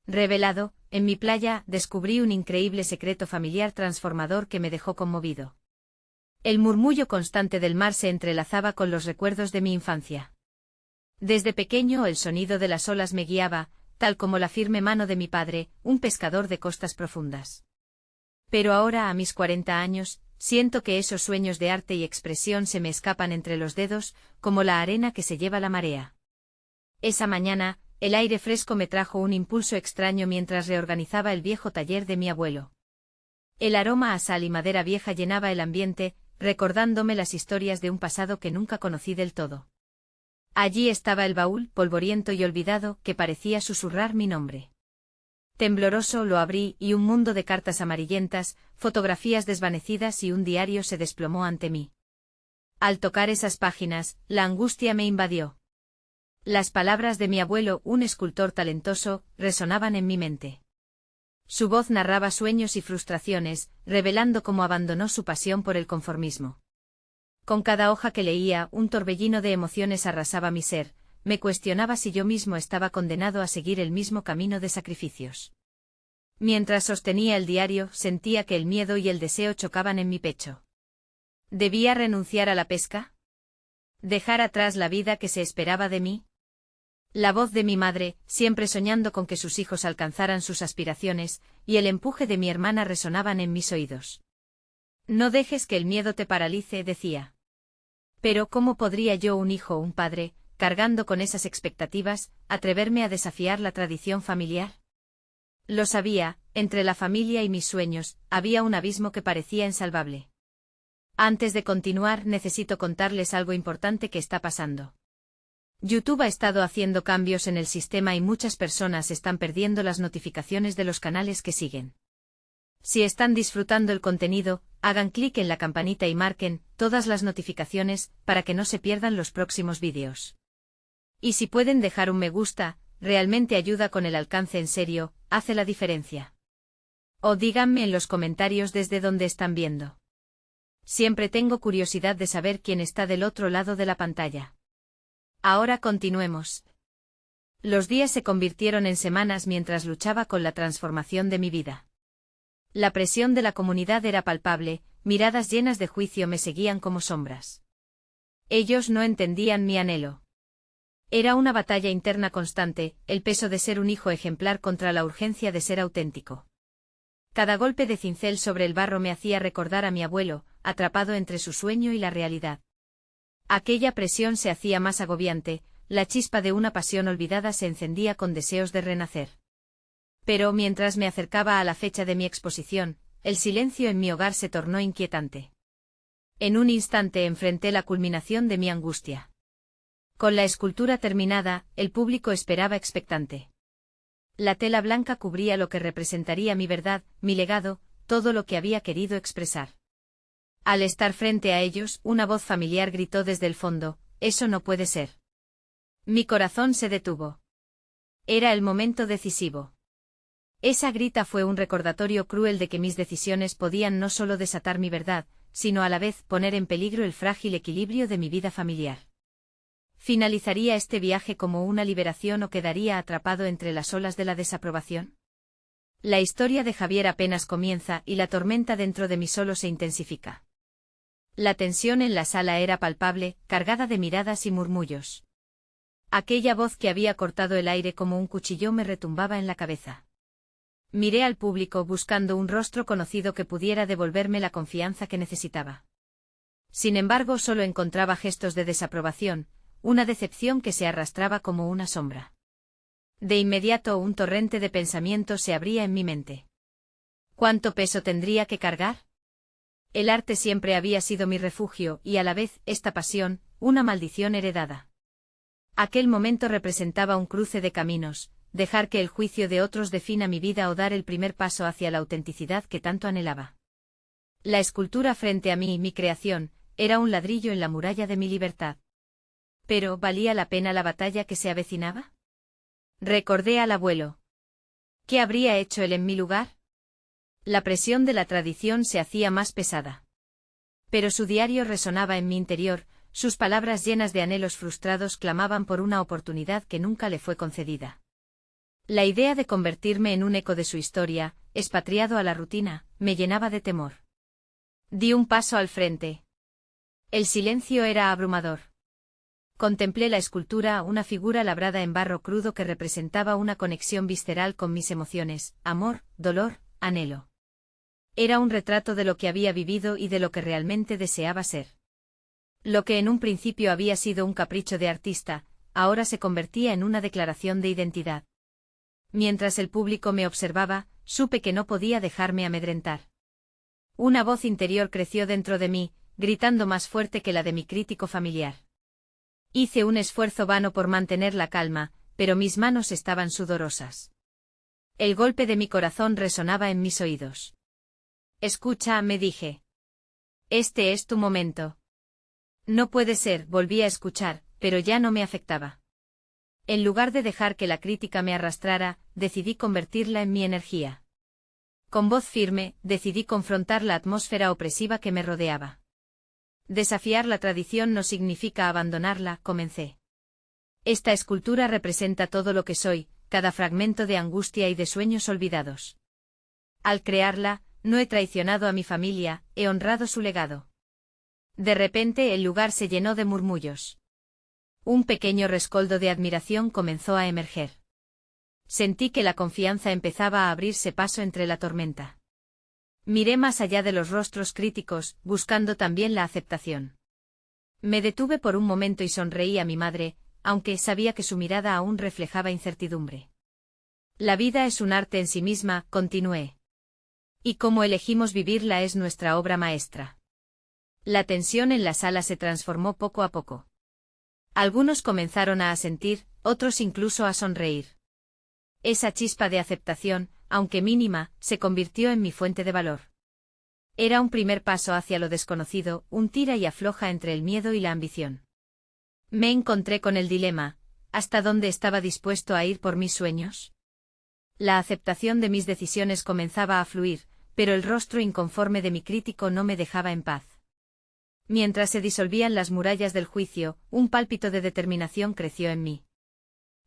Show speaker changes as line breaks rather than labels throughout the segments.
Revelado, en mi playa, descubrí un increíble secreto familiar transformador que me dejó conmovido. El murmullo constante del mar se entrelazaba con los recuerdos de mi infancia. Desde pequeño el sonido de las olas me guiaba, tal como la firme mano de mi padre, un pescador de costas profundas. Pero ahora, a mis 40 años, siento que esos sueños de arte y expresión se me escapan entre los dedos, como la arena que se lleva la marea. Esa mañana, el aire fresco me trajo un impulso extraño mientras reorganizaba el viejo taller de mi abuelo. El aroma a sal y madera vieja llenaba el ambiente, recordándome las historias de un pasado que nunca conocí del todo. Allí estaba el baúl, polvoriento y olvidado, que parecía susurrar mi nombre. Tembloroso lo abrí y un mundo de cartas amarillentas, fotografías desvanecidas y un diario se desplomó ante mí. Al tocar esas páginas, la angustia me invadió. Las palabras de mi abuelo, un escultor talentoso, resonaban en mi mente. Su voz narraba sueños y frustraciones, revelando cómo abandonó su pasión por el conformismo. Con cada hoja que leía, un torbellino de emociones arrasaba mi ser, me cuestionaba si yo mismo estaba condenado a seguir el mismo camino de sacrificios. Mientras sostenía el diario, sentía que el miedo y el deseo chocaban en mi pecho. ¿Debía renunciar a la pesca? ¿Dejar atrás la vida que se esperaba de mí? La voz de mi madre, siempre soñando con que sus hijos alcanzaran sus aspiraciones, y el empuje de mi hermana resonaban en mis oídos. No dejes que el miedo te paralice, decía. Pero ¿cómo podría yo, un hijo o un padre, cargando con esas expectativas, atreverme a desafiar la tradición familiar? Lo sabía, entre la familia y mis sueños, había un abismo que parecía insalvable. Antes de continuar, necesito contarles algo importante que está pasando. YouTube ha estado haciendo cambios en el sistema y muchas personas están perdiendo las notificaciones de los canales que siguen. Si están disfrutando el contenido, hagan clic en la campanita y marquen todas las notificaciones para que no se pierdan los próximos vídeos. Y si pueden dejar un me gusta, realmente ayuda con el alcance, en serio, hace la diferencia. O díganme en los comentarios desde dónde están viendo. Siempre tengo curiosidad de saber quién está del otro lado de la pantalla. Ahora continuemos. Los días se convirtieron en semanas mientras luchaba con la transformación de mi vida. La presión de la comunidad era palpable, miradas llenas de juicio me seguían como sombras. Ellos no entendían mi anhelo. Era una batalla interna constante, el peso de ser un hijo ejemplar contra la urgencia de ser auténtico. Cada golpe de cincel sobre el barro me hacía recordar a mi abuelo, atrapado entre su sueño y la realidad. Aquella presión se hacía más agobiante, la chispa de una pasión olvidada se encendía con deseos de renacer. Pero mientras me acercaba a la fecha de mi exposición, el silencio en mi hogar se tornó inquietante. En un instante enfrenté la culminación de mi angustia. Con la escultura terminada, el público esperaba expectante. La tela blanca cubría lo que representaría mi verdad, mi legado, todo lo que había querido expresar. Al estar frente a ellos, una voz familiar gritó desde el fondo: «Eso no puede ser». Mi corazón se detuvo. Era el momento decisivo. Esa grita fue un recordatorio cruel de que mis decisiones podían no solo desatar mi verdad, sino a la vez poner en peligro el frágil equilibrio de mi vida familiar. ¿Finalizaría este viaje como una liberación o quedaría atrapado entre las olas de la desaprobación? La historia de Javier apenas comienza y la tormenta dentro de mí solo se intensifica. La tensión en la sala era palpable, cargada de miradas y murmullos. Aquella voz que había cortado el aire como un cuchillo me retumbaba en la cabeza. Miré al público buscando un rostro conocido que pudiera devolverme la confianza que necesitaba. Sin embargo, solo encontraba gestos de desaprobación, una decepción que se arrastraba como una sombra. De inmediato un torrente de pensamientos se abría en mi mente. ¿Cuánto peso tendría que cargar? El arte siempre había sido mi refugio y a la vez, esta pasión, una maldición heredada. Aquel momento representaba un cruce de caminos, dejar que el juicio de otros defina mi vida o dar el primer paso hacia la autenticidad que tanto anhelaba. La escultura frente a mí, mi creación, era un ladrillo en la muralla de mi libertad. ¿Pero valía la pena la batalla que se avecinaba? Recordé al abuelo. ¿Qué habría hecho él en mi lugar? La presión de la tradición se hacía más pesada. Pero su diario resonaba en mi interior, sus palabras llenas de anhelos frustrados clamaban por una oportunidad que nunca le fue concedida. La idea de convertirme en un eco de su historia, expatriado a la rutina, me llenaba de temor. Di un paso al frente. El silencio era abrumador. Contemplé la escultura, una figura labrada en barro crudo que representaba una conexión visceral con mis emociones, amor, dolor, anhelo. Era un retrato de lo que había vivido y de lo que realmente deseaba ser. Lo que en un principio había sido un capricho de artista, ahora se convertía en una declaración de identidad. Mientras el público me observaba, supe que no podía dejarme amedrentar. Una voz interior creció dentro de mí, gritando más fuerte que la de mi crítico familiar. Hice un esfuerzo vano por mantener la calma, pero mis manos estaban sudorosas. El golpe de mi corazón resonaba en mis oídos. Escucha, me dije. Este es tu momento. No puede ser, volví a escuchar, pero ya no me afectaba. En lugar de dejar que la crítica me arrastrara, decidí convertirla en mi energía. Con voz firme, decidí confrontar la atmósfera opresiva que me rodeaba. Desafiar la tradición no significa abandonarla, comencé. Esta escultura representa todo lo que soy, cada fragmento de angustia y de sueños olvidados. Al crearla, no he traicionado a mi familia, he honrado su legado. De repente el lugar se llenó de murmullos. Un pequeño rescoldo de admiración comenzó a emerger. Sentí que la confianza empezaba a abrirse paso entre la tormenta. Miré más allá de los rostros críticos, buscando también la aceptación. Me detuve por un momento y sonreí a mi madre, aunque sabía que su mirada aún reflejaba incertidumbre. La vida es un arte en sí misma, continué. Y cómo elegimos vivirla es nuestra obra maestra. La tensión en la sala se transformó poco a poco. Algunos comenzaron a asentir, otros incluso a sonreír. Esa chispa de aceptación, aunque mínima, se convirtió en mi fuente de valor. Era un primer paso hacia lo desconocido, un tira y afloja entre el miedo y la ambición. Me encontré con el dilema, ¿hasta dónde estaba dispuesto a ir por mis sueños? La aceptación de mis decisiones comenzaba a fluir, pero el rostro inconforme de mi crítico no me dejaba en paz. Mientras se disolvían las murallas del juicio, un pálpito de determinación creció en mí.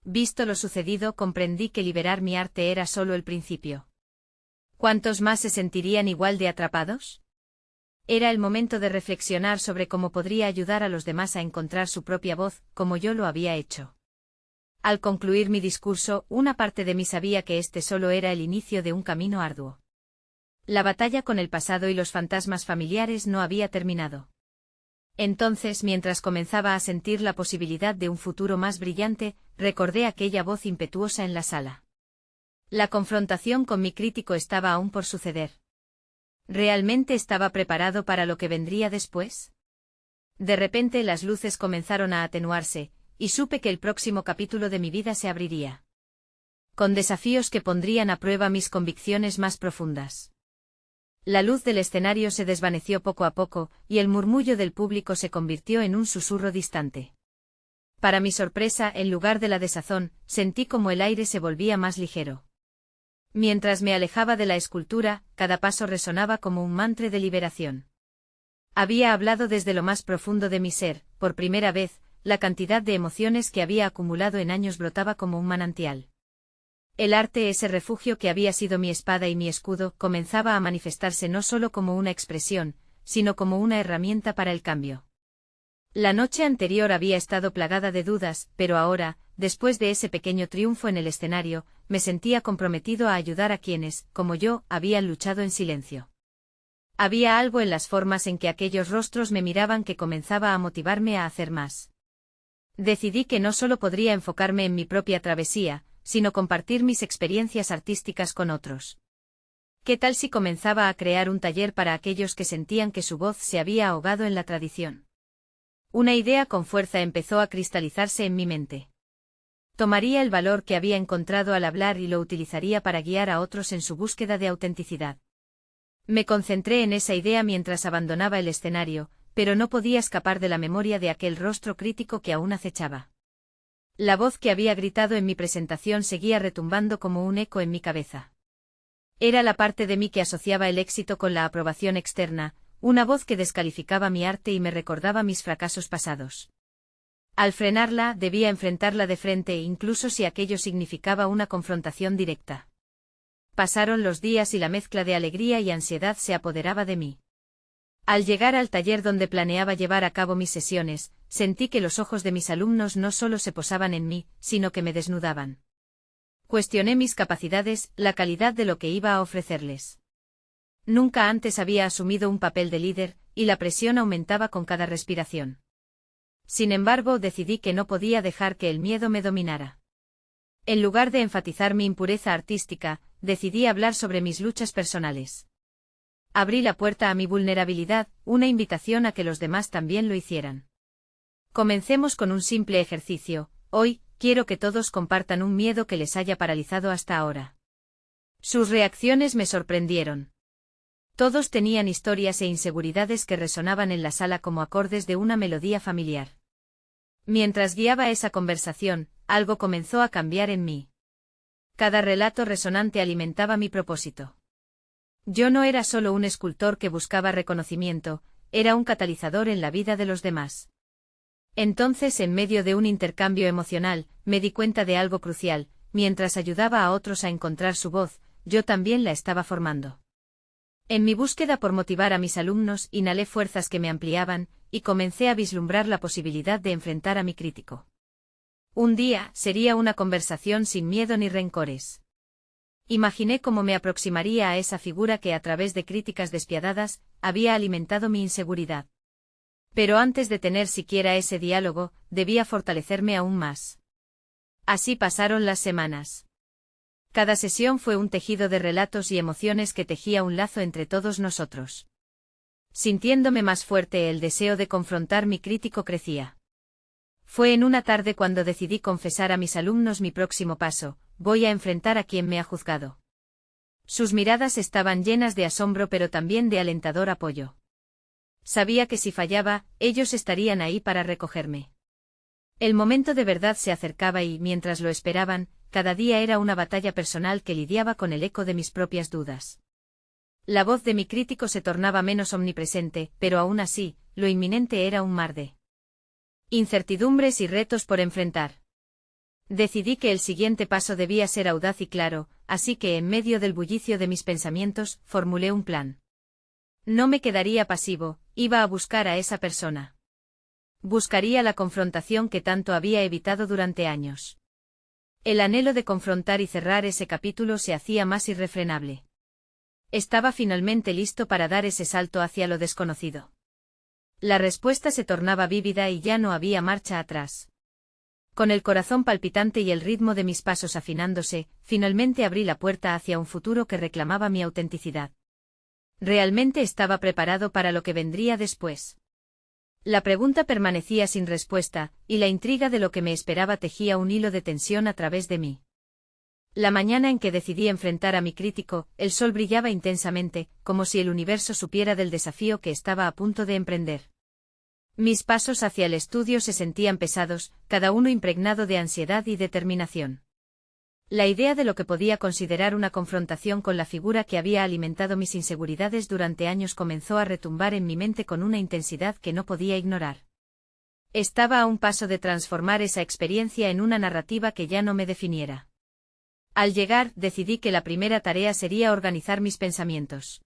Visto lo sucedido, comprendí que liberar mi arte era solo el principio. ¿Cuántos más se sentirían igual de atrapados? Era el momento de reflexionar sobre cómo podría ayudar a los demás a encontrar su propia voz, como yo lo había hecho. Al concluir mi discurso, una parte de mí sabía que este solo era el inicio de un camino arduo. La batalla con el pasado y los fantasmas familiares no había terminado. Entonces, mientras comenzaba a sentir la posibilidad de un futuro más brillante, recordé aquella voz impetuosa en la sala. La confrontación con mi crítico estaba aún por suceder. ¿Realmente estaba preparado para lo que vendría después? De repente las luces comenzaron a atenuarse, y supe que el próximo capítulo de mi vida se abriría. Con desafíos que pondrían a prueba mis convicciones más profundas. La luz del escenario se desvaneció poco a poco, y el murmullo del público se convirtió en un susurro distante. Para mi sorpresa, en lugar de la desazón, sentí como el aire se volvía más ligero. Mientras me alejaba de la escultura, cada paso resonaba como un mantra de liberación. Había hablado desde lo más profundo de mi ser, por primera vez, la cantidad de emociones que había acumulado en años brotaba como un manantial. El arte, ese refugio que había sido mi espada y mi escudo, comenzaba a manifestarse no solo como una expresión, sino como una herramienta para el cambio. La noche anterior había estado plagada de dudas, pero ahora, después de ese pequeño triunfo en el escenario, me sentía comprometido a ayudar a quienes, como yo, habían luchado en silencio. Había algo en las formas en que aquellos rostros me miraban que comenzaba a motivarme a hacer más. Decidí que no solo podría enfocarme en mi propia travesía, sino compartir mis experiencias artísticas con otros. ¿Qué tal si comenzaba a crear un taller para aquellos que sentían que su voz se había ahogado en la tradición? Una idea con fuerza empezó a cristalizarse en mi mente. Tomaría el valor que había encontrado al hablar y lo utilizaría para guiar a otros en su búsqueda de autenticidad. Me concentré en esa idea mientras abandonaba el escenario, pero no podía escapar de la memoria de aquel rostro crítico que aún acechaba. La voz que había gritado en mi presentación seguía retumbando como un eco en mi cabeza. Era la parte de mí que asociaba el éxito con la aprobación externa, una voz que descalificaba mi arte y me recordaba mis fracasos pasados. Al frenarla, debía enfrentarla de frente, incluso si aquello significaba una confrontación directa. Pasaron los días y la mezcla de alegría y ansiedad se apoderaba de mí. Al llegar al taller donde planeaba llevar a cabo mis sesiones, sentí que los ojos de mis alumnos no solo se posaban en mí, sino que me desnudaban. Cuestioné mis capacidades, la calidad de lo que iba a ofrecerles. Nunca antes había asumido un papel de líder, y la presión aumentaba con cada respiración. Sin embargo, decidí que no podía dejar que el miedo me dominara. En lugar de enfatizar mi impureza artística, decidí hablar sobre mis luchas personales. Abrí la puerta a mi vulnerabilidad, una invitación a que los demás también lo hicieran. Comencemos con un simple ejercicio. Hoy, quiero que todos compartan un miedo que les haya paralizado hasta ahora. Sus reacciones me sorprendieron. Todos tenían historias e inseguridades que resonaban en la sala como acordes de una melodía familiar. Mientras guiaba esa conversación, algo comenzó a cambiar en mí. Cada relato resonante alimentaba mi propósito. Yo no era solo un escultor que buscaba reconocimiento, era un catalizador en la vida de los demás. Entonces, en medio de un intercambio emocional, me di cuenta de algo crucial: mientras ayudaba a otros a encontrar su voz, yo también la estaba formando. En mi búsqueda por motivar a mis alumnos, inhalé fuerzas que me ampliaban, y comencé a vislumbrar la posibilidad de enfrentar a mi crítico. Un día, sería una conversación sin miedo ni rencores. Imaginé cómo me aproximaría a esa figura que, a través de críticas despiadadas, había alimentado mi inseguridad. Pero antes de tener siquiera ese diálogo, debía fortalecerme aún más. Así pasaron las semanas. Cada sesión fue un tejido de relatos y emociones que tejía un lazo entre todos nosotros. Sintiéndome más fuerte, el deseo de confrontar mi crítico crecía. Fue en una tarde cuando decidí confesar a mis alumnos mi próximo paso: voy a enfrentar a quien me ha juzgado. Sus miradas estaban llenas de asombro, pero también de alentador apoyo. Sabía que si fallaba, ellos estarían ahí para recogerme. El momento de verdad se acercaba y, mientras lo esperaban, cada día era una batalla personal que lidiaba con el eco de mis propias dudas. La voz de mi crítico se tornaba menos omnipresente, pero aún así, lo inminente era un mar de incertidumbres y retos por enfrentar. Decidí que el siguiente paso debía ser audaz y claro, así que, en medio del bullicio de mis pensamientos, formulé un plan. No me quedaría pasivo, iba a buscar a esa persona. Buscaría la confrontación que tanto había evitado durante años. El anhelo de confrontar y cerrar ese capítulo se hacía más irrefrenable. Estaba finalmente listo para dar ese salto hacia lo desconocido. La respuesta se tornaba vívida y ya no había marcha atrás. Con el corazón palpitante y el ritmo de mis pasos afinándose, finalmente abrí la puerta hacia un futuro que reclamaba mi autenticidad. ¿Realmente estaba preparado para lo que vendría después? La pregunta permanecía sin respuesta, y la intriga de lo que me esperaba tejía un hilo de tensión a través de mí. La mañana en que decidí enfrentar a mi crítico, el sol brillaba intensamente, como si el universo supiera del desafío que estaba a punto de emprender. Mis pasos hacia el estudio se sentían pesados, cada uno impregnado de ansiedad y determinación. La idea de lo que podía considerar una confrontación con la figura que había alimentado mis inseguridades durante años comenzó a retumbar en mi mente con una intensidad que no podía ignorar. Estaba a un paso de transformar esa experiencia en una narrativa que ya no me definiera. Al llegar, decidí que la primera tarea sería organizar mis pensamientos.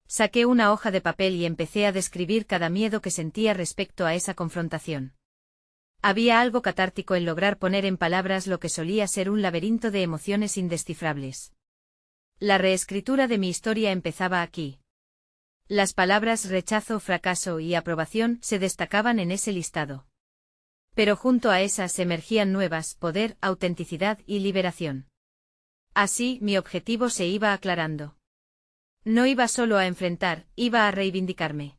Saqué una hoja de papel y empecé a describir cada miedo que sentía respecto a esa confrontación. Había algo catártico en lograr poner en palabras lo que solía ser un laberinto de emociones indescifrables. La reescritura de mi historia empezaba aquí. Las palabras rechazo, fracaso y aprobación se destacaban en ese listado. Pero junto a esas emergían nuevas: poder, autenticidad y liberación. Así, mi objetivo se iba aclarando. No iba solo a enfrentar, iba a reivindicarme.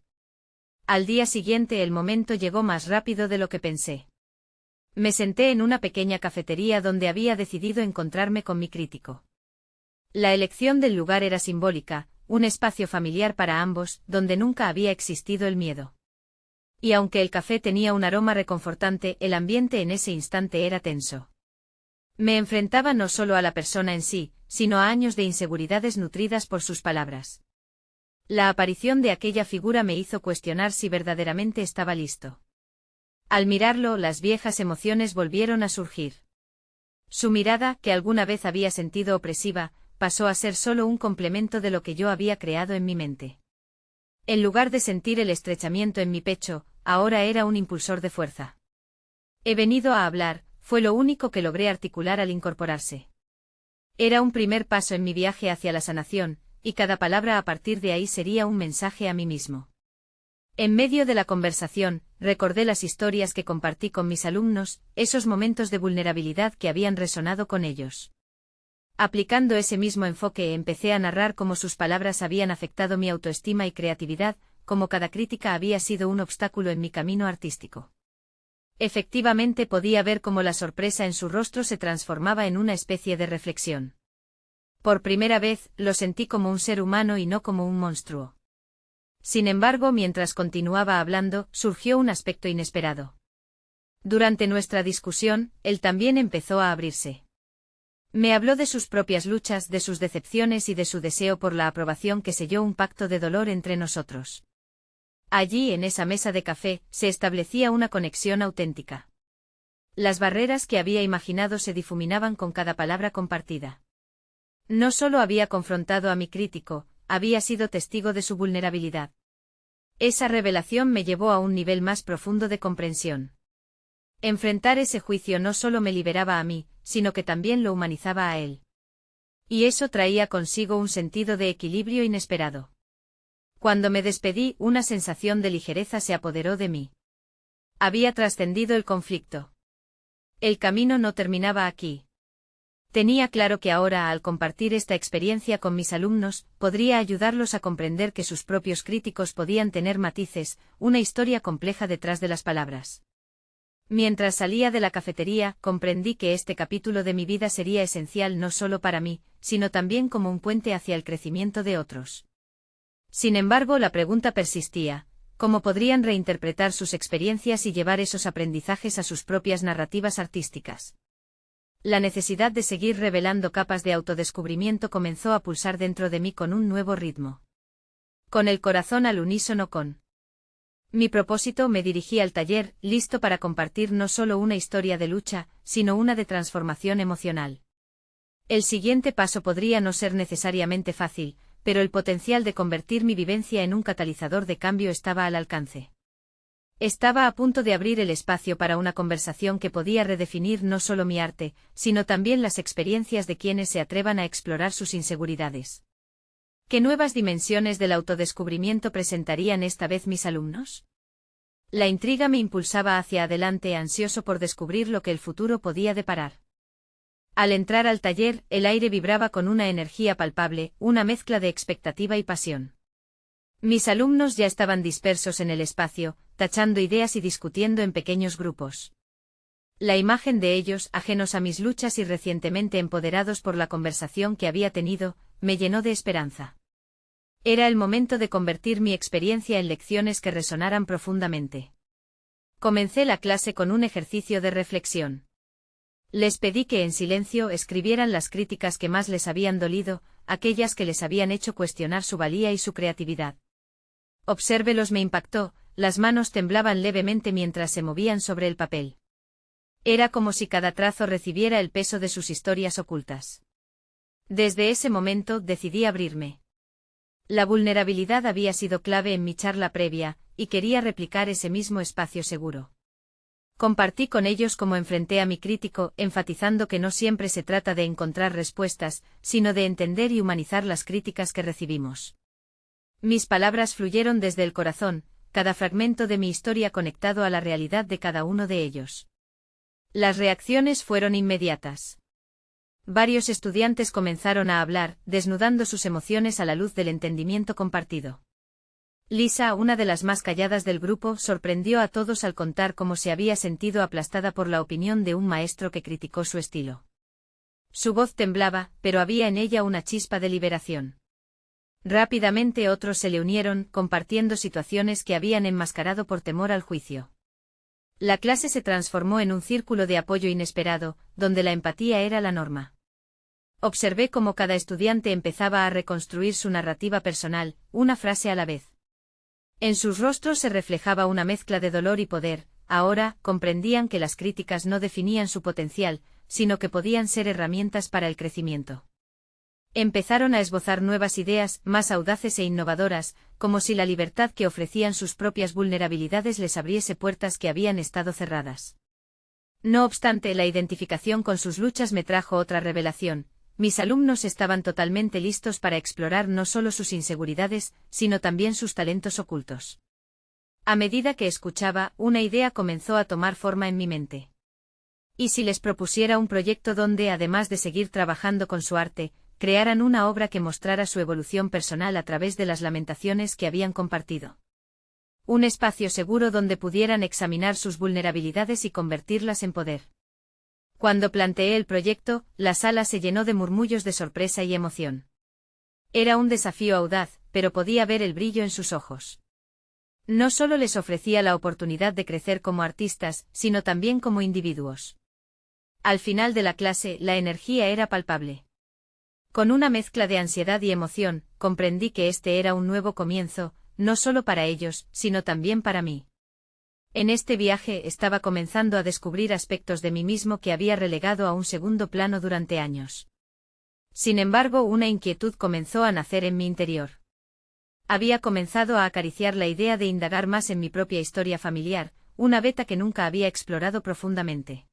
Al día siguiente el momento llegó más rápido de lo que pensé. Me senté en una pequeña cafetería donde había decidido encontrarme con mi crítico. La elección del lugar era simbólica, un espacio familiar para ambos, donde nunca había existido el miedo. Y aunque el café tenía un aroma reconfortante, el ambiente en ese instante era tenso. Me enfrentaba no solo a la persona en sí, sino a años de inseguridades nutridas por sus palabras. La aparición de aquella figura me hizo cuestionar si verdaderamente estaba listo. Al mirarlo, las viejas emociones volvieron a surgir. Su mirada, que alguna vez había sentido opresiva, pasó a ser solo un complemento de lo que yo había creado en mi mente. En lugar de sentir el estrechamiento en mi pecho, ahora era un impulsor de fuerza. He venido a hablar, fue lo único que logré articular al incorporarse. Era un primer paso en mi viaje hacia la sanación, y cada palabra a partir de ahí sería un mensaje a mí mismo. En medio de la conversación, recordé las historias que compartí con mis alumnos, esos momentos de vulnerabilidad que habían resonado con ellos. Aplicando ese mismo enfoque, empecé a narrar cómo sus palabras habían afectado mi autoestima y creatividad, cómo cada crítica había sido un obstáculo en mi camino artístico. Efectivamente podía ver cómo la sorpresa en su rostro se transformaba en una especie de reflexión. Por primera vez, lo sentí como un ser humano y no como un monstruo. Sin embargo, mientras continuaba hablando, surgió un aspecto inesperado. Durante nuestra discusión, él también empezó a abrirse. Me habló de sus propias luchas, de sus decepciones y de su deseo por la aprobación que selló un pacto de dolor entre nosotros. Allí, en esa mesa de café, se establecía una conexión auténtica. Las barreras que había imaginado se difuminaban con cada palabra compartida. No solo había confrontado a mi crítico, había sido testigo de su vulnerabilidad. Esa revelación me llevó a un nivel más profundo de comprensión. Enfrentar ese juicio no solo me liberaba a mí, sino que también lo humanizaba a él. Y eso traía consigo un sentido de equilibrio inesperado. Cuando me despedí, una sensación de ligereza se apoderó de mí. Había trascendido el conflicto. El camino no terminaba aquí. Tenía claro que ahora, al compartir esta experiencia con mis alumnos, podría ayudarlos a comprender que sus propios críticos podían tener matices, una historia compleja detrás de las palabras. Mientras salía de la cafetería, comprendí que este capítulo de mi vida sería esencial no solo para mí, sino también como un puente hacia el crecimiento de otros. Sin embargo, la pregunta persistía: ¿cómo podrían reinterpretar sus experiencias y llevar esos aprendizajes a sus propias narrativas artísticas? La necesidad de seguir revelando capas de autodescubrimiento comenzó a pulsar dentro de mí con un nuevo ritmo. Con el corazón al unísono con mi propósito, me dirigí al taller, listo para compartir no solo una historia de lucha, sino una de transformación emocional. El siguiente paso podría no ser necesariamente fácil, pero el potencial de convertir mi vivencia en un catalizador de cambio estaba al alcance. Estaba a punto de abrir el espacio para una conversación que podía redefinir no solo mi arte, sino también las experiencias de quienes se atrevan a explorar sus inseguridades. ¿Qué nuevas dimensiones del autodescubrimiento presentarían esta vez mis alumnos? La intriga me impulsaba hacia adelante, ansioso por descubrir lo que el futuro podía deparar. Al entrar al taller, el aire vibraba con una energía palpable, una mezcla de expectativa y pasión. Mis alumnos ya estaban dispersos en el espacio, tachando ideas y discutiendo en pequeños grupos. La imagen de ellos, ajenos a mis luchas y recientemente empoderados por la conversación que había tenido, me llenó de esperanza. Era el momento de convertir mi experiencia en lecciones que resonaran profundamente. Comencé la clase con un ejercicio de reflexión. Les pedí que en silencio escribieran las críticas que más les habían dolido, aquellas que les habían hecho cuestionar su valía y su creatividad. Obsérvelos, me impactó, las manos temblaban levemente mientras se movían sobre el papel. Era como si cada trazo recibiera el peso de sus historias ocultas. Desde ese momento decidí abrirme. La vulnerabilidad había sido clave en mi charla previa, y quería replicar ese mismo espacio seguro. Compartí con ellos cómo enfrenté a mi crítico, enfatizando que no siempre se trata de encontrar respuestas, sino de entender y humanizar las críticas que recibimos. Mis palabras fluyeron desde el corazón, cada fragmento de mi historia conectado a la realidad de cada uno de ellos. Las reacciones fueron inmediatas. Varios estudiantes comenzaron a hablar, desnudando sus emociones a la luz del entendimiento compartido. Lisa, una de las más calladas del grupo, sorprendió a todos al contar cómo se había sentido aplastada por la opinión de un maestro que criticó su estilo. Su voz temblaba, pero había en ella una chispa de liberación. Rápidamente otros se le unieron, compartiendo situaciones que habían enmascarado por temor al juicio. La clase se transformó en un círculo de apoyo inesperado, donde la empatía era la norma. Observé cómo cada estudiante empezaba a reconstruir su narrativa personal, una frase a la vez. En sus rostros se reflejaba una mezcla de dolor y poder, ahora, comprendían que las críticas no definían su potencial, sino que podían ser herramientas para el crecimiento. Empezaron a esbozar nuevas ideas, más audaces e innovadoras, como si la libertad que ofrecían sus propias vulnerabilidades les abriese puertas que habían estado cerradas. No obstante, la identificación con sus luchas me trajo otra revelación. Mis alumnos estaban totalmente listos para explorar no solo sus inseguridades, sino también sus talentos ocultos. A medida que escuchaba, una idea comenzó a tomar forma en mi mente. ¿Y si les propusiera un proyecto donde, además de seguir trabajando con su arte, crearan una obra que mostrara su evolución personal a través de las lamentaciones que habían compartido? Un espacio seguro donde pudieran examinar sus vulnerabilidades y convertirlas en poder. Cuando planteé el proyecto, la sala se llenó de murmullos de sorpresa y emoción. Era un desafío audaz, pero podía ver el brillo en sus ojos. No solo les ofrecía la oportunidad de crecer como artistas, sino también como individuos. Al final de la clase, la energía era palpable. Con una mezcla de ansiedad y emoción, comprendí que este era un nuevo comienzo, no solo para ellos, sino también para mí. En este viaje estaba comenzando a descubrir aspectos de mí mismo que había relegado a un segundo plano durante años. Sin embargo, una inquietud comenzó a nacer en mi interior. Había comenzado a acariciar la idea de indagar más en mi propia historia familiar, una veta que nunca había explorado profundamente.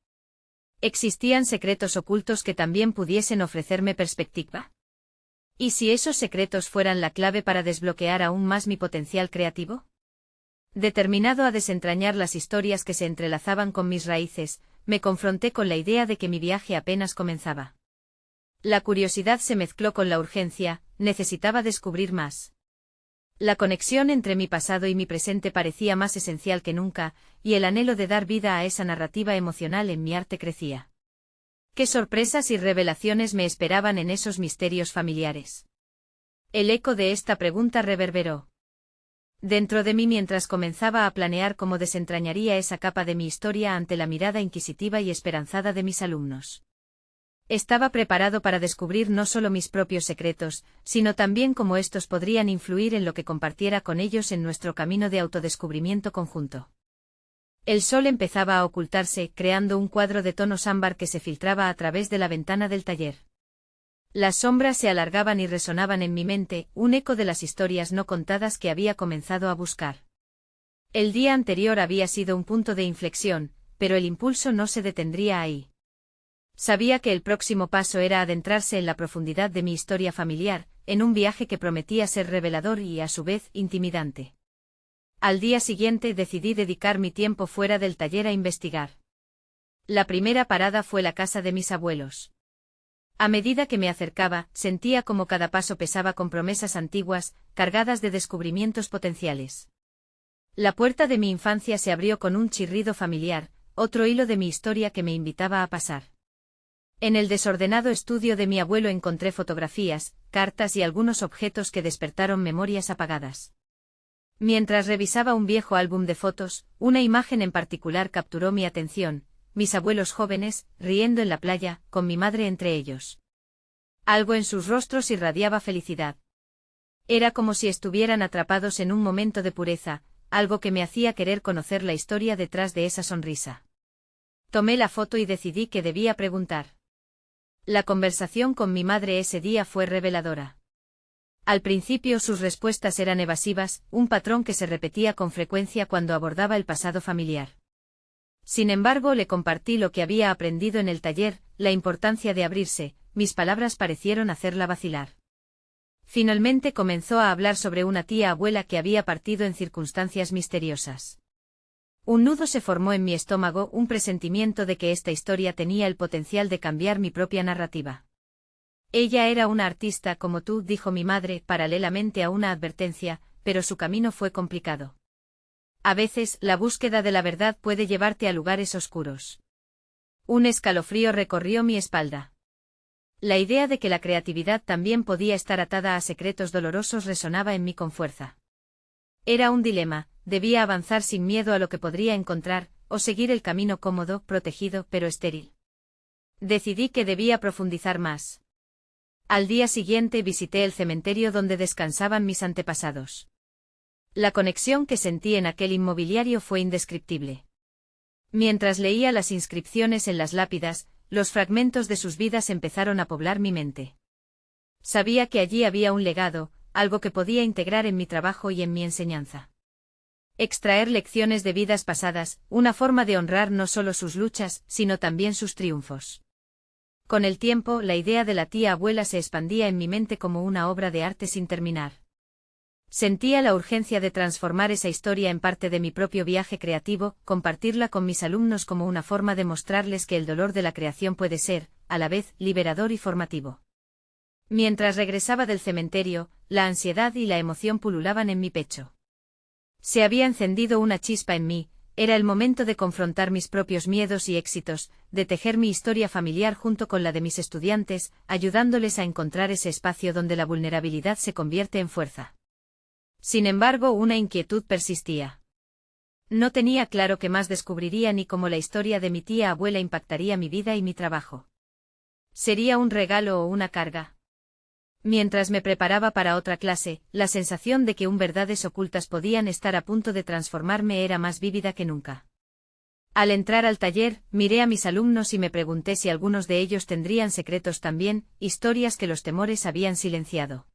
¿Existían secretos ocultos que también pudiesen ofrecerme perspectiva? ¿Y si esos secretos fueran la clave para desbloquear aún más mi potencial creativo? Determinado a desentrañar las historias que se entrelazaban con mis raíces, me confronté con la idea de que mi viaje apenas comenzaba. La curiosidad se mezcló con la urgencia, necesitaba descubrir más. La conexión entre mi pasado y mi presente parecía más esencial que nunca, y el anhelo de dar vida a esa narrativa emocional en mi arte crecía. ¿Qué sorpresas y revelaciones me esperaban en esos misterios familiares? El eco de esta pregunta reverberó dentro de mí mientras comenzaba a planear cómo desentrañaría esa capa de mi historia ante la mirada inquisitiva y esperanzada de mis alumnos. Estaba preparado para descubrir no solo mis propios secretos, sino también cómo estos podrían influir en lo que compartiera con ellos en nuestro camino de autodescubrimiento conjunto. El sol empezaba a ocultarse, creando un cuadro de tonos ámbar que se filtraba a través de la ventana del taller. Las sombras se alargaban y resonaban en mi mente, un eco de las historias no contadas que había comenzado a buscar. El día anterior había sido un punto de inflexión, pero el impulso no se detendría ahí. Sabía que el próximo paso era adentrarse en la profundidad de mi historia familiar, en un viaje que prometía ser revelador y, a su vez, intimidante. Al día siguiente decidí dedicar mi tiempo fuera del taller a investigar. La primera parada fue la casa de mis abuelos. A medida que me acercaba, sentía como cada paso pesaba con promesas antiguas, cargadas de descubrimientos potenciales. La puerta de mi infancia se abrió con un chirrido familiar, otro hilo de mi historia que me invitaba a pasar. En el desordenado estudio de mi abuelo encontré fotografías, cartas y algunos objetos que despertaron memorias apagadas. Mientras revisaba un viejo álbum de fotos, una imagen en particular capturó mi atención: mis abuelos jóvenes, riendo en la playa, con mi madre entre ellos. Algo en sus rostros irradiaba felicidad. Era como si estuvieran atrapados en un momento de pureza, algo que me hacía querer conocer la historia detrás de esa sonrisa. Tomé la foto y decidí que debía preguntar. La conversación con mi madre ese día fue reveladora. Al principio sus respuestas eran evasivas, un patrón que se repetía con frecuencia cuando abordaba el pasado familiar. Sin embargo, le compartí lo que había aprendido en el taller, la importancia de abrirse. Mis palabras parecieron hacerla vacilar. Finalmente comenzó a hablar sobre una tía abuela que había partido en circunstancias misteriosas. Un nudo se formó en mi estómago, un presentimiento de que esta historia tenía el potencial de cambiar mi propia narrativa. Ella era una artista como tú, dijo mi madre, paralelamente a una advertencia, pero su camino fue complicado. A veces, la búsqueda de la verdad puede llevarte a lugares oscuros. Un escalofrío recorrió mi espalda. La idea de que la creatividad también podía estar atada a secretos dolorosos resonaba en mí con fuerza. Era un dilema: debía avanzar sin miedo a lo que podría encontrar, o seguir el camino cómodo, protegido, pero estéril. Decidí que debía profundizar más. Al día siguiente visité el cementerio donde descansaban mis antepasados. La conexión que sentí en aquel inmobiliario fue indescriptible. Mientras leía las inscripciones en las lápidas, los fragmentos de sus vidas empezaron a poblar mi mente. Sabía que allí había un legado, algo que podía integrar en mi trabajo y en mi enseñanza. Extraer lecciones de vidas pasadas, una forma de honrar no solo sus luchas, sino también sus triunfos. Con el tiempo, la idea de la tía abuela se expandía en mi mente como una obra de arte sin terminar. Sentía la urgencia de transformar esa historia en parte de mi propio viaje creativo, compartirla con mis alumnos como una forma de mostrarles que el dolor de la creación puede ser, a la vez, liberador y formativo. Mientras regresaba del cementerio, la ansiedad y la emoción pululaban en mi pecho. Se había encendido una chispa en mí, era el momento de confrontar mis propios miedos y éxitos, de tejer mi historia familiar junto con la de mis estudiantes, ayudándoles a encontrar ese espacio donde la vulnerabilidad se convierte en fuerza. Sin embargo, una inquietud persistía. No tenía claro qué más descubriría ni cómo la historia de mi tía abuela impactaría mi vida y mi trabajo. ¿Sería un regalo o una carga? Mientras me preparaba para otra clase, la sensación de que verdades ocultas podían estar a punto de transformarme era más vívida que nunca. Al entrar al taller, miré a mis alumnos y me pregunté si algunos de ellos tendrían secretos también, historias que los temores habían silenciado.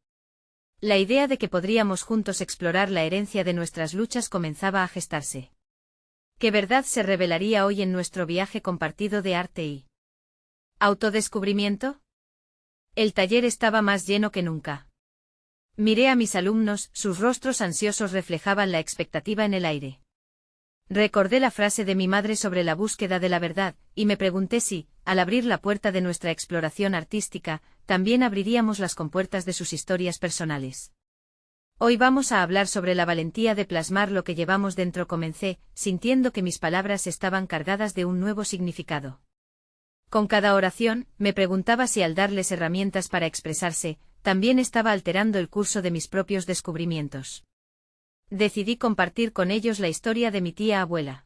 La idea de que podríamos juntos explorar la herencia de nuestras luchas comenzaba a gestarse. ¿Qué verdad se revelaría hoy en nuestro viaje compartido de arte y autodescubrimiento? El taller estaba más lleno que nunca. Miré a mis alumnos, sus rostros ansiosos reflejaban la expectativa en el aire. Recordé la frase de mi madre sobre la búsqueda de la verdad, y me pregunté si, al abrir la puerta de nuestra exploración artística, también abriríamos las compuertas de sus historias personales. Hoy vamos a hablar sobre la valentía de plasmar lo que llevamos dentro. Comencé, sintiendo que mis palabras estaban cargadas de un nuevo significado. Con cada oración, me preguntaba si al darles herramientas para expresarse, también estaba alterando el curso de mis propios descubrimientos. Decidí compartir con ellos la historia de mi tía abuela.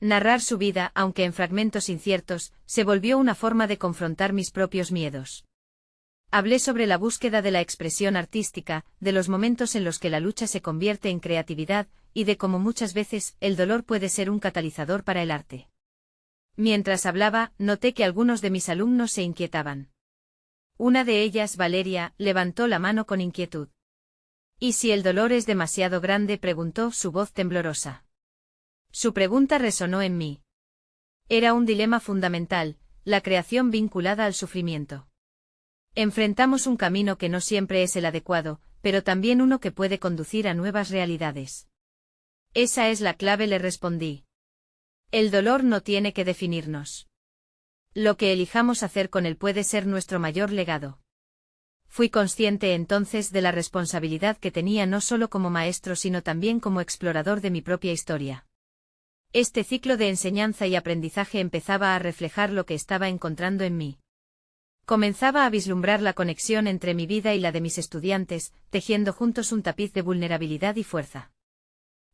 Narrar su vida, aunque en fragmentos inciertos, se volvió una forma de confrontar mis propios miedos. Hablé sobre la búsqueda de la expresión artística, de los momentos en los que la lucha se convierte en creatividad, y de cómo muchas veces el dolor puede ser un catalizador para el arte. Mientras hablaba, noté que algunos de mis alumnos se inquietaban. Una de ellas, Valeria, levantó la mano con inquietud. ¿Y si el dolor es demasiado grande?, preguntó, su voz temblorosa. Su pregunta resonó en mí. Era un dilema fundamental, la creación vinculada al sufrimiento. Enfrentamos un camino que no siempre es el adecuado, pero también uno que puede conducir a nuevas realidades. Esa es la clave, le respondí. El dolor no tiene que definirnos. Lo que elijamos hacer con él puede ser nuestro mayor legado. Fui consciente entonces de la responsabilidad que tenía no solo como maestro sino también como explorador de mi propia historia. Este ciclo de enseñanza y aprendizaje empezaba a reflejar lo que estaba encontrando en mí. Comenzaba a vislumbrar la conexión entre mi vida y la de mis estudiantes, tejiendo juntos un tapiz de vulnerabilidad y fuerza.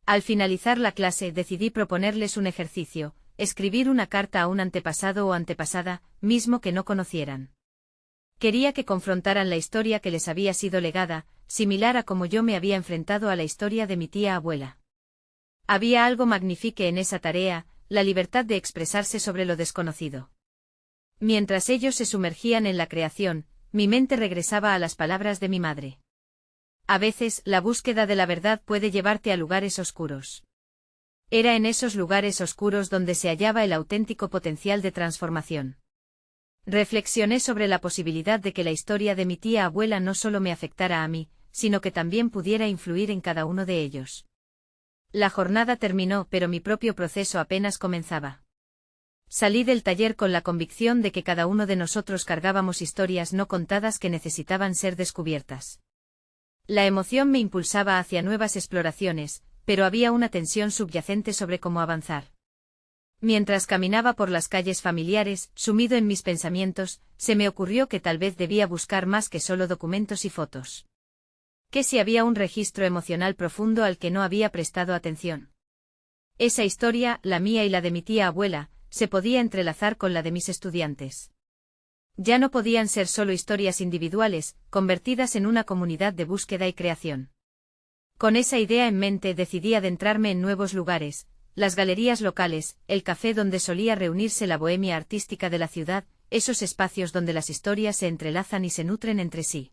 Al finalizar la clase decidí proponerles un ejercicio, escribir una carta a un antepasado o antepasada, mismo que no conocieran. Quería que confrontaran la historia que les había sido legada, similar a como yo me había enfrentado a la historia de mi tía abuela. Había algo magnífico en esa tarea, la libertad de expresarse sobre lo desconocido. Mientras ellos se sumergían en la creación, mi mente regresaba a las palabras de mi madre. A veces, la búsqueda de la verdad puede llevarte a lugares oscuros. Era en esos lugares oscuros donde se hallaba el auténtico potencial de transformación. Reflexioné sobre la posibilidad de que la historia de mi tía abuela no solo me afectara a mí, sino que también pudiera influir en cada uno de ellos. La jornada terminó, pero mi propio proceso apenas comenzaba. Salí del taller con la convicción de que cada uno de nosotros cargábamos historias no contadas que necesitaban ser descubiertas. La emoción me impulsaba hacia nuevas exploraciones, pero había una tensión subyacente sobre cómo avanzar. Mientras caminaba por las calles familiares, sumido en mis pensamientos, se me ocurrió que tal vez debía buscar más que solo documentos y fotos. ¿Qué si había un registro emocional profundo al que no había prestado atención? Esa historia, la mía y la de mi tía abuela, se podía entrelazar con la de mis estudiantes. Ya no podían ser solo historias individuales, convertidas en una comunidad de búsqueda y creación. Con esa idea en mente decidí adentrarme en nuevos lugares, las galerías locales, el café donde solía reunirse la bohemia artística de la ciudad, esos espacios donde las historias se entrelazan y se nutren entre sí.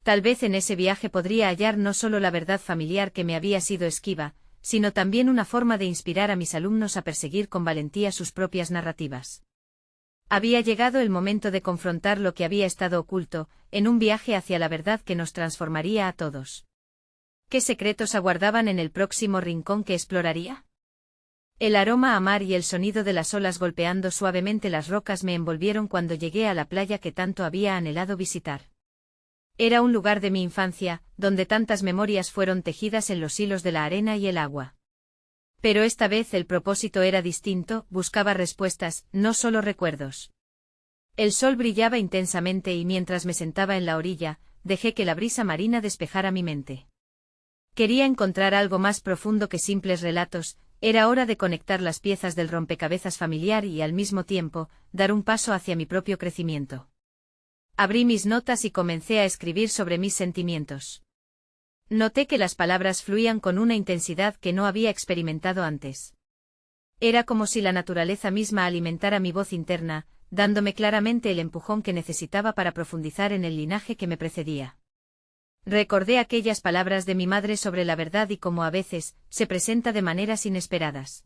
Tal vez en ese viaje podría hallar no solo la verdad familiar que me había sido esquiva, sino también una forma de inspirar a mis alumnos a perseguir con valentía sus propias narrativas. Había llegado el momento de confrontar lo que había estado oculto, en un viaje hacia la verdad que nos transformaría a todos. ¿Qué secretos aguardaban en el próximo rincón que exploraría? El aroma a mar y el sonido de las olas golpeando suavemente las rocas me envolvieron cuando llegué a la playa que tanto había anhelado visitar. Era un lugar de mi infancia, donde tantas memorias fueron tejidas en los hilos de la arena y el agua. Pero esta vez el propósito era distinto, buscaba respuestas, no solo recuerdos. El sol brillaba intensamente y mientras me sentaba en la orilla, dejé que la brisa marina despejara mi mente. Quería encontrar algo más profundo que simples relatos, era hora de conectar las piezas del rompecabezas familiar y al mismo tiempo, dar un paso hacia mi propio crecimiento. Abrí mis notas y comencé a escribir sobre mis sentimientos. Noté que las palabras fluían con una intensidad que no había experimentado antes. Era como si la naturaleza misma alimentara mi voz interna, dándome claramente el empujón que necesitaba para profundizar en el linaje que me precedía. Recordé aquellas palabras de mi madre sobre la verdad y cómo a veces, se presenta de maneras inesperadas.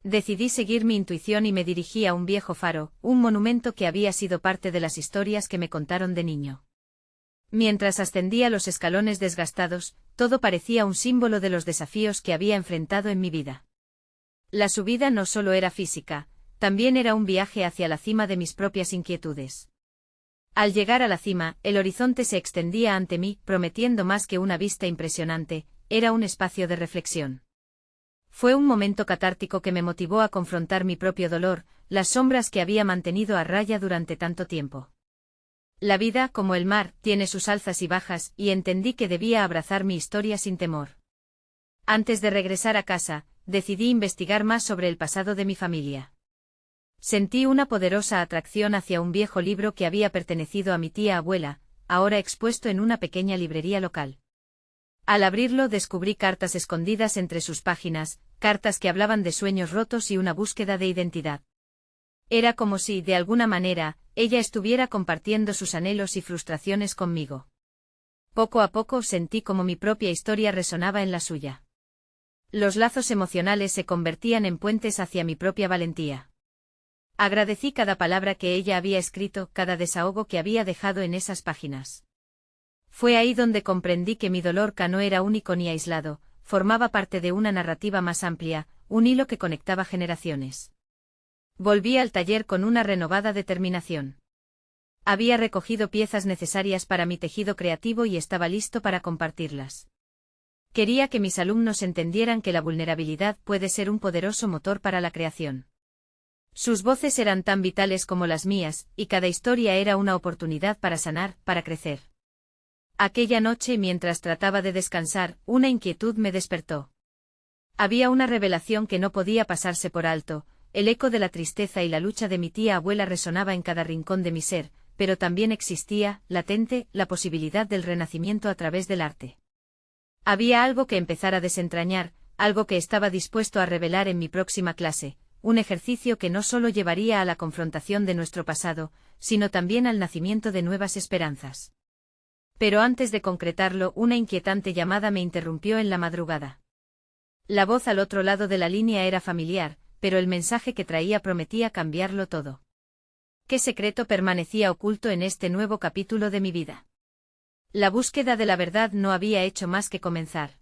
Decidí seguir mi intuición y me dirigí a un viejo faro, un monumento que había sido parte de las historias que me contaron de niño. Mientras ascendía los escalones desgastados, todo parecía un símbolo de los desafíos que había enfrentado en mi vida. La subida no solo era física, también era un viaje hacia la cima de mis propias inquietudes. Al llegar a la cima, el horizonte se extendía ante mí, prometiendo más que una vista impresionante, era un espacio de reflexión. Fue un momento catártico que me motivó a confrontar mi propio dolor, las sombras que había mantenido a raya durante tanto tiempo. La vida, como el mar, tiene sus alzas y bajas, y entendí que debía abrazar mi historia sin temor. Antes de regresar a casa, decidí investigar más sobre el pasado de mi familia. Sentí una poderosa atracción hacia un viejo libro que había pertenecido a mi tía abuela, ahora expuesto en una pequeña librería local. Al abrirlo descubrí cartas escondidas entre sus páginas, cartas que hablaban de sueños rotos y una búsqueda de identidad. Era como si, de alguna manera, ella estuviera compartiendo sus anhelos y frustraciones conmigo. Poco a poco sentí como mi propia historia resonaba en la suya. Los lazos emocionales se convertían en puentes hacia mi propia valentía. Agradecí cada palabra que ella había escrito, cada desahogo que había dejado en esas páginas. Fue ahí donde comprendí que mi dolor no era único ni aislado, formaba parte de una narrativa más amplia, un hilo que conectaba generaciones. Volví al taller con una renovada determinación. Había recogido piezas necesarias para mi tejido creativo y estaba listo para compartirlas. Quería que mis alumnos entendieran que la vulnerabilidad puede ser un poderoso motor para la creación. Sus voces eran tan vitales como las mías, y cada historia era una oportunidad para sanar, para crecer. Aquella noche, mientras trataba de descansar, una inquietud me despertó. Había una revelación que no podía pasarse por alto, el eco de la tristeza y la lucha de mi tía abuela resonaba en cada rincón de mi ser, pero también existía, latente, la posibilidad del renacimiento a través del arte. Había algo que empezar a desentrañar, algo que estaba dispuesto a revelar en mi próxima clase, un ejercicio que no solo llevaría a la confrontación de nuestro pasado, sino también al nacimiento de nuevas esperanzas. Pero antes de concretarlo, una inquietante llamada me interrumpió en la madrugada. La voz al otro lado de la línea era familiar, pero el mensaje que traía prometía cambiarlo todo. ¿Qué secreto permanecía oculto en este nuevo capítulo de mi vida? La búsqueda de la verdad no había hecho más que comenzar.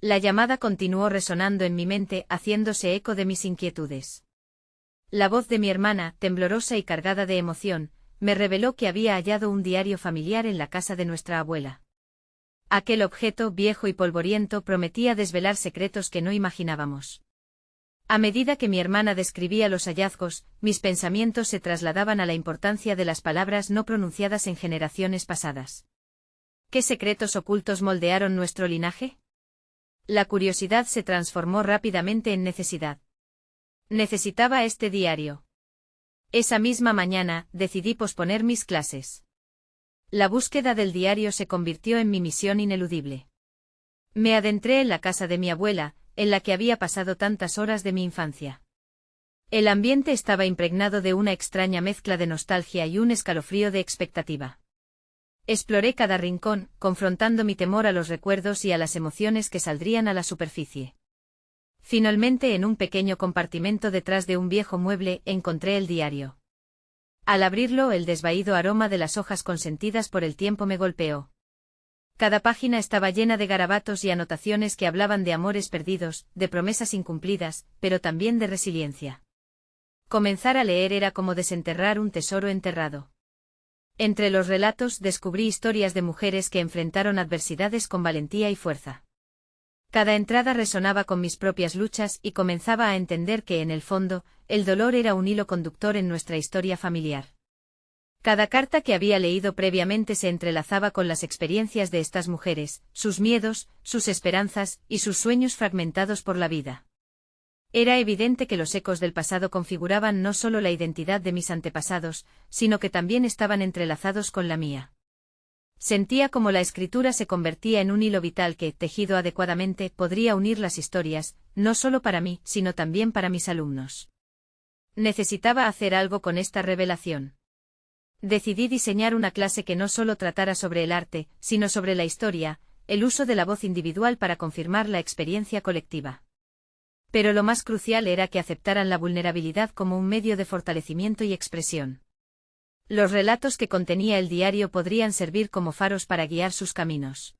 La llamada continuó resonando en mi mente, haciéndose eco de mis inquietudes. La voz de mi hermana, temblorosa y cargada de emoción, me reveló que había hallado un diario familiar en la casa de nuestra abuela. Aquel objeto, viejo y polvoriento, prometía desvelar secretos que no imaginábamos. A medida que mi hermana describía los hallazgos, mis pensamientos se trasladaban a la importancia de las palabras no pronunciadas en generaciones pasadas. ¿Qué secretos ocultos moldearon nuestro linaje? La curiosidad se transformó rápidamente en necesidad. Necesitaba este diario. Esa misma mañana, decidí posponer mis clases. La búsqueda del diario se convirtió en mi misión ineludible. Me adentré en la casa de mi abuela, en la que había pasado tantas horas de mi infancia. El ambiente estaba impregnado de una extraña mezcla de nostalgia y un escalofrío de expectativa. Exploré cada rincón, confrontando mi temor a los recuerdos y a las emociones que saldrían a la superficie. Finalmente, en un pequeño compartimento detrás de un viejo mueble, encontré el diario. Al abrirlo, el desvaído aroma de las hojas consentidas por el tiempo me golpeó. Cada página estaba llena de garabatos y anotaciones que hablaban de amores perdidos, de promesas incumplidas, pero también de resiliencia. Comenzar a leer era como desenterrar un tesoro enterrado. Entre los relatos descubrí historias de mujeres que enfrentaron adversidades con valentía y fuerza. Cada entrada resonaba con mis propias luchas y comenzaba a entender que, en el fondo, el dolor era un hilo conductor en nuestra historia familiar. Cada carta que había leído previamente se entrelazaba con las experiencias de estas mujeres, sus miedos, sus esperanzas y sus sueños fragmentados por la vida. Era evidente que los ecos del pasado configuraban no solo la identidad de mis antepasados, sino que también estaban entrelazados con la mía. Sentía como la escritura se convertía en un hilo vital que, tejido adecuadamente, podría unir las historias, no solo para mí, sino también para mis alumnos. Necesitaba hacer algo con esta revelación. Decidí diseñar una clase que no solo tratara sobre el arte, sino sobre la historia, el uso de la voz individual para confirmar la experiencia colectiva. Pero lo más crucial era que aceptaran la vulnerabilidad como un medio de fortalecimiento y expresión. Los relatos que contenía el diario podrían servir como faros para guiar sus caminos.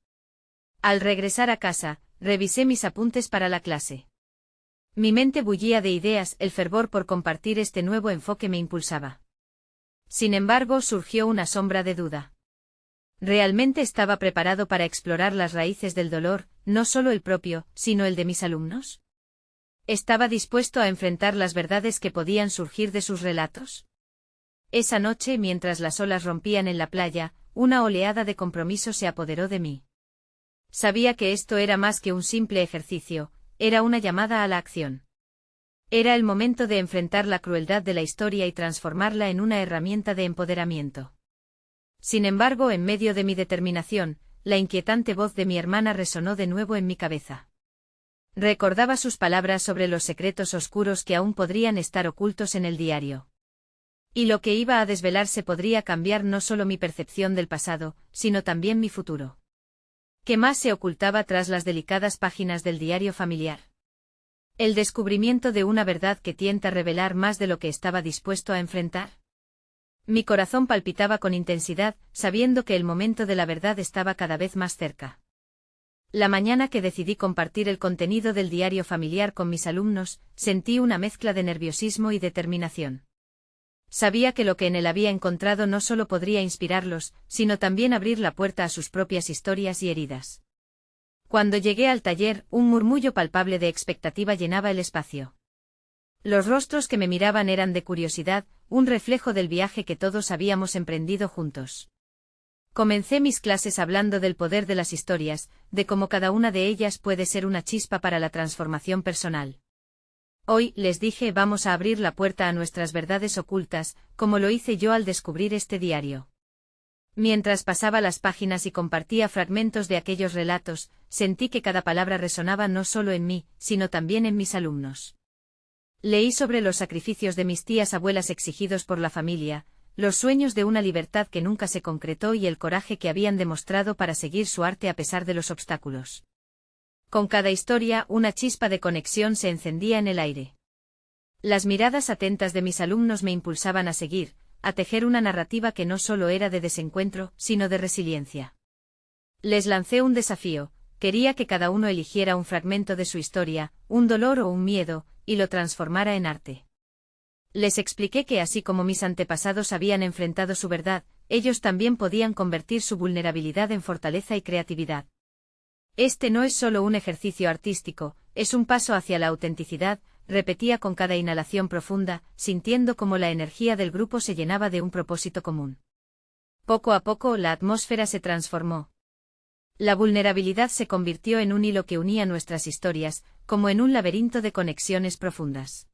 Al regresar a casa, revisé mis apuntes para la clase. Mi mente bullía de ideas, el fervor por compartir este nuevo enfoque me impulsaba. Sin embargo, surgió una sombra de duda. ¿Realmente estaba preparado para explorar las raíces del dolor, no solo el propio, sino el de mis alumnos? ¿Estaba dispuesto a enfrentar las verdades que podían surgir de sus relatos? Esa noche, mientras las olas rompían en la playa, una oleada de compromiso se apoderó de mí. Sabía que esto era más que un simple ejercicio, era una llamada a la acción. Era el momento de enfrentar la crueldad de la historia y transformarla en una herramienta de empoderamiento. Sin embargo, en medio de mi determinación, la inquietante voz de mi hermana resonó de nuevo en mi cabeza. Recordaba sus palabras sobre los secretos oscuros que aún podrían estar ocultos en el diario. Y lo que iba a desvelarse podría cambiar no solo mi percepción del pasado, sino también mi futuro. ¿Qué más se ocultaba tras las delicadas páginas del diario familiar? El descubrimiento de una verdad que tienta revelar más de lo que estaba dispuesto a enfrentar. Mi corazón palpitaba con intensidad, sabiendo que el momento de la verdad estaba cada vez más cerca. La mañana que decidí compartir el contenido del diario familiar con mis alumnos, sentí una mezcla de nerviosismo y determinación. Sabía que lo que en él había encontrado no solo podría inspirarlos, sino también abrir la puerta a sus propias historias y heridas. Cuando llegué al taller, un murmullo palpable de expectativa llenaba el espacio. Los rostros que me miraban eran de curiosidad, un reflejo del viaje que todos habíamos emprendido juntos. Comencé mis clases hablando del poder de las historias, de cómo cada una de ellas puede ser una chispa para la transformación personal. Hoy, les dije, vamos a abrir la puerta a nuestras verdades ocultas, como lo hice yo al descubrir este diario. Mientras pasaba las páginas y compartía fragmentos de aquellos relatos, sentí que cada palabra resonaba no solo en mí, sino también en mis alumnos. Leí sobre los sacrificios de mis tías abuelas exigidos por la familia, los sueños de una libertad que nunca se concretó y el coraje que habían demostrado para seguir su arte a pesar de los obstáculos. Con cada historia, una chispa de conexión se encendía en el aire. Las miradas atentas de mis alumnos me impulsaban a seguir, a tejer una narrativa que no solo era de desencuentro, sino de resiliencia. Les lancé un desafío, quería que cada uno eligiera un fragmento de su historia, un dolor o un miedo, y lo transformara en arte. Les expliqué que así como mis antepasados habían enfrentado su verdad, ellos también podían convertir su vulnerabilidad en fortaleza y creatividad. Este no es solo un ejercicio artístico, es un paso hacia la autenticidad, repetía con cada inhalación profunda, sintiendo cómo la energía del grupo se llenaba de un propósito común. Poco a poco la atmósfera se transformó. La vulnerabilidad se convirtió en un hilo que unía nuestras historias, como en un laberinto de conexiones profundas.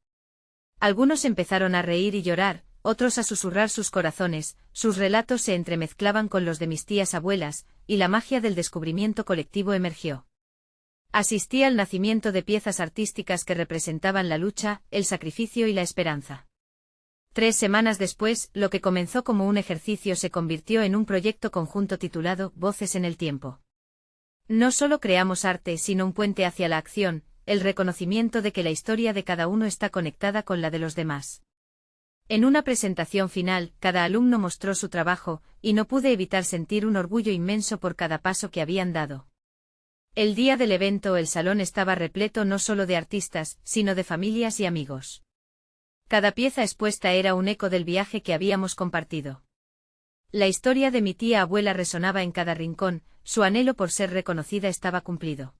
Algunos empezaron a reír y llorar, otros a susurrar sus corazones, sus relatos se entremezclaban con los de mis tías abuelas, y la magia del descubrimiento colectivo emergió. Asistí al nacimiento de piezas artísticas que representaban la lucha, el sacrificio y la esperanza. 3 semanas después, lo que comenzó como un ejercicio se convirtió en un proyecto conjunto titulado Voces en el Tiempo. No solo creamos arte, sino un puente hacia la acción, el reconocimiento de que la historia de cada uno está conectada con la de los demás. En una presentación final, cada alumno mostró su trabajo, y no pude evitar sentir un orgullo inmenso por cada paso que habían dado. El día del evento el salón estaba repleto no solo de artistas, sino de familias y amigos. Cada pieza expuesta era un eco del viaje que habíamos compartido. La historia de mi tía abuela resonaba en cada rincón, su anhelo por ser reconocida estaba cumplido.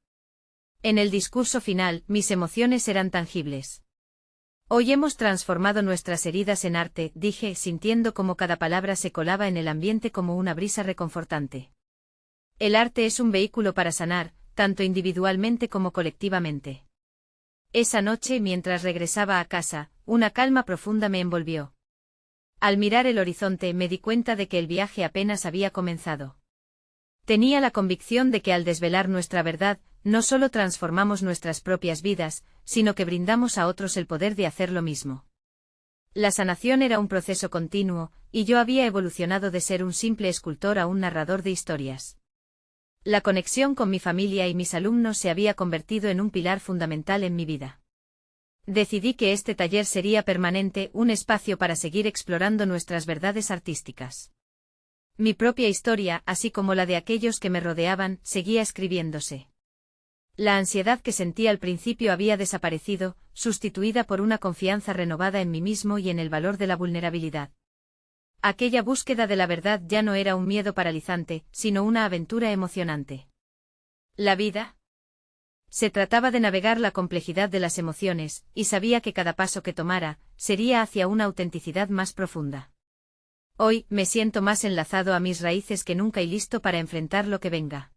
En el discurso final, mis emociones eran tangibles. Hoy hemos transformado nuestras heridas en arte, dije, sintiendo como cada palabra se colaba en el ambiente como una brisa reconfortante. El arte es un vehículo para sanar, tanto individualmente como colectivamente. Esa noche, mientras regresaba a casa, una calma profunda me envolvió. Al mirar el horizonte me di cuenta de que el viaje apenas había comenzado. Tenía la convicción de que al desvelar nuestra verdad, no solo transformamos nuestras propias vidas, sino que brindamos a otros el poder de hacer lo mismo. La sanación era un proceso continuo, y yo había evolucionado de ser un simple escultor a un narrador de historias. La conexión con mi familia y mis alumnos se había convertido en un pilar fundamental en mi vida. Decidí que este taller sería permanente, un espacio para seguir explorando nuestras verdades artísticas. Mi propia historia, así como la de aquellos que me rodeaban, seguía escribiéndose. La ansiedad que sentí al principio había desaparecido, sustituida por una confianza renovada en mí mismo y en el valor de la vulnerabilidad. Aquella búsqueda de la verdad ya no era un miedo paralizante, sino una aventura emocionante. ¿La vida? Se trataba de navegar la complejidad de las emociones, y sabía que cada paso que tomara, sería hacia una autenticidad más profunda. Hoy, me siento más enlazado a mis raíces que nunca y listo para enfrentar lo que venga.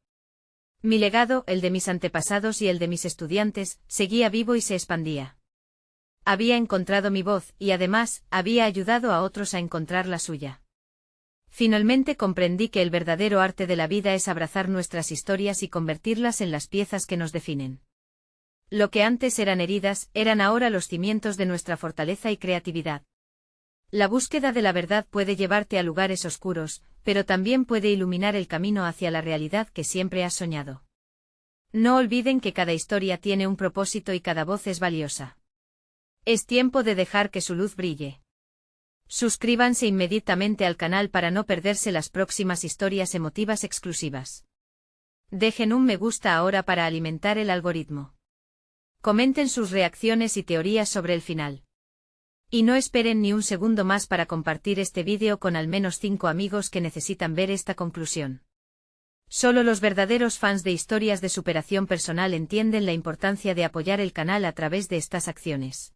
Mi legado, el de mis antepasados y el de mis estudiantes, seguía vivo y se expandía. Había encontrado mi voz, y además, había ayudado a otros a encontrar la suya. Finalmente comprendí que el verdadero arte de la vida es abrazar nuestras historias y convertirlas en las piezas que nos definen. Lo que antes eran heridas, eran ahora los cimientos de nuestra fortaleza y creatividad. La búsqueda de la verdad puede llevarte a lugares oscuros, pero también puede iluminar el camino hacia la realidad que siempre has soñado. No olviden que cada historia tiene un propósito y cada voz es valiosa. Es tiempo de dejar que su luz brille. Suscríbanse inmediatamente al canal para no perderse las próximas historias emotivas exclusivas. Dejen un me gusta ahora para alimentar el algoritmo. Comenten sus reacciones y teorías sobre el final. Y no esperen ni un segundo más para compartir este vídeo con al menos 5 amigos que necesitan ver esta conclusión. Solo los verdaderos fans de historias de superación personal entienden la importancia de apoyar el canal a través de estas acciones.